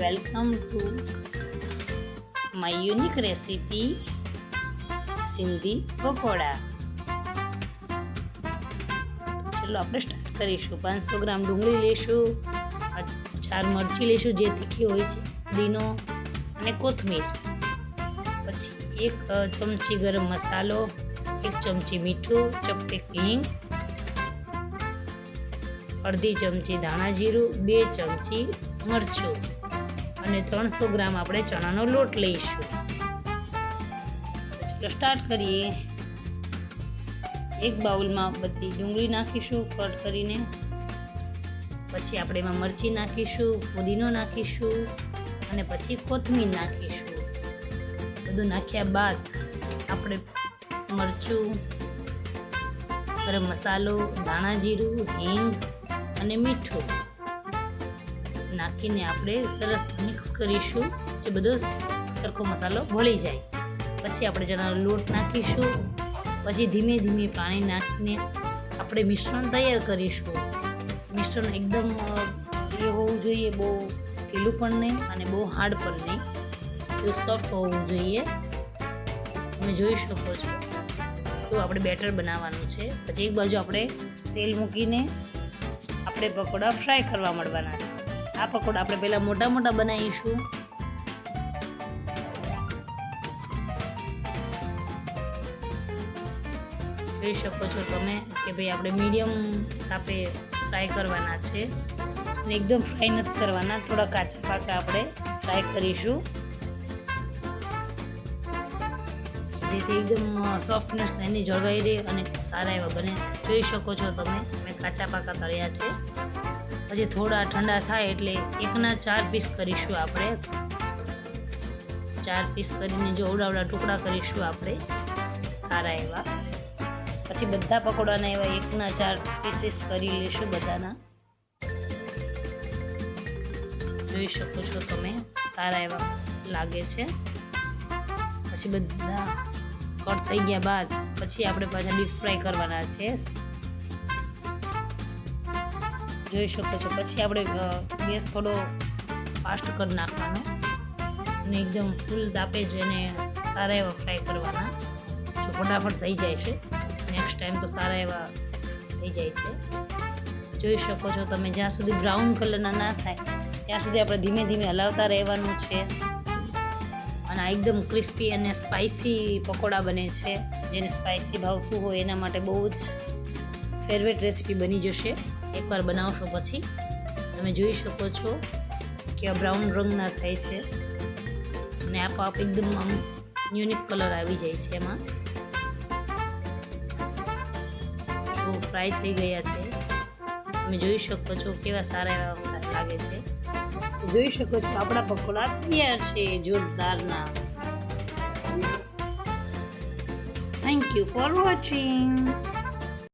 welcome to my unique recipe Sindhi pakoda. તો ચલો આપણે સ્ટાર્ટ કરીશું. 500 ગ્રામ ડુંગળી લઈશું, 4 મરચી લઈશું જે તીખી હોય છે, ફુદીનો અને કોથમીર, પછી 1 ચમચી ગરમ મસાલો, 1 ચમચી મીઠું, ચપટી હિંગ, અડધી ચમચી ધાણા જીરું, 2 ચમચી મરચું અને 300 ગ્રામ આપણે ચણાનો લોટ લઈશું. ચલો સ્ટાર્ટ કરીએ. એક બાઉલમાં બધી ડુંગળી નાખીશું કટ કરીને, પછી આપણે એમાં મરચી નાખીશું, ફુદીનો નાખીશું અને પછી કોથમીર નાખીશું. બધું નાખ્યા બાદ આપણે મરચું, ગરમ મસાલો, ધાણા જીરું, હિંગ અને મીઠું નાખીને આપણે સરસ મિક્સ કરીશું, જે બધો સરખો મસાલો ભળી જાય. પછી આપણે ચણાનો લોટ નાખીશું, પછી ધીમે ધીમે પાણી નાખીને આપણે મિશ્રણ તૈયાર કરીશું. મિશ્રણ એકદમ એ હોવું જોઈએ, બહુ ઢીલું પણ નહીં અને બહુ હાર્ડ પણ નહીં, એવું સોફ્ટ હોવું જોઈએ. તમે જોઈ શકો છો તો આપણે બેટર બનાવવાનું છે. પછી એક બાજુ આપણે તેલ મૂકીને આપણે પકોડા ફ્રાય કરવા માંડવાના છે. આ પકોડા આપણે પહેલાં મોટા મોટા બનાવીશું. જોઈ શકો છો તમે કે ભાઈ આપણે મીડિયમ તાપે ફ્રાય કરવાના છે અને એકદમ ફ્રાય નથી કરવાના, થોડા કાચા પાકા આપણે ફ્રાય કરીશું, જેથી એકદમ સોફ્ટનેસ એની જળવાઈ રહે અને સારા એવા બને. જોઈ શકો છો તમે મેં કાચા પાકા તળ્યા છે. પછી થોડા ઠંડા થાય એટલે 1ના 4 પીસ કરીશું આપણે. 4 પીસ કરીને જો અવડાવડા ટુકડા કરીશું આપણે સારા એવા. પછી બધા પકોડાના એવા 1ના 4 પીસીસ કરી લઈશું બધાના. જોઈ શકો છો તમે સારા એવા લાગે છે. પછી બધા કટ થઈ ગયા બાદ પછી આપણે પાછા ડીપ ફ્રાય કરવાના છે. જોઈ શકો છો પછી આપણે ગેસ થોડો ફાસ્ટ કરી નાખવાનો અને એકદમ ફૂલ તાપે જ એને સારા એવા ફ્રાય કરવાના. જો ફટાફટ થઈ જાય છે, નેક્સ્ટ ટાઈમ તો સારા એવા થઈ જાય છે. જોઈ શકો છો તમે જ્યાં સુધી બ્રાઉન કલરના ના થાય ત્યાં સુધી આપણે ધીમે ધીમે હલાવતા રહેવાનું છે. અને આ એકદમ ક્રિસ્પી અને સ્પાઇસી પકોડા બને છે. જેને સ્પાઇસી ભાવતું હોય એના માટે બહુ જ ફેવરેટ રેસીપી બની જશે. એકવાર બનાવશો પછી તમે જોઈ શકો છો કે બ્રાઉન રંગના થાય છે અને આપોઆપ એકદમ આમ યુનિક કલર આવી જાય છે એમાં. જો ફ્રાય થઈ ગયા છે, તમે જોઈ શકો છો કેવા સારા એવા લાગે છે. જોઈ શકો છો આપણા પકોડા તૈયાર છે જોરદારના. Thank you for watching.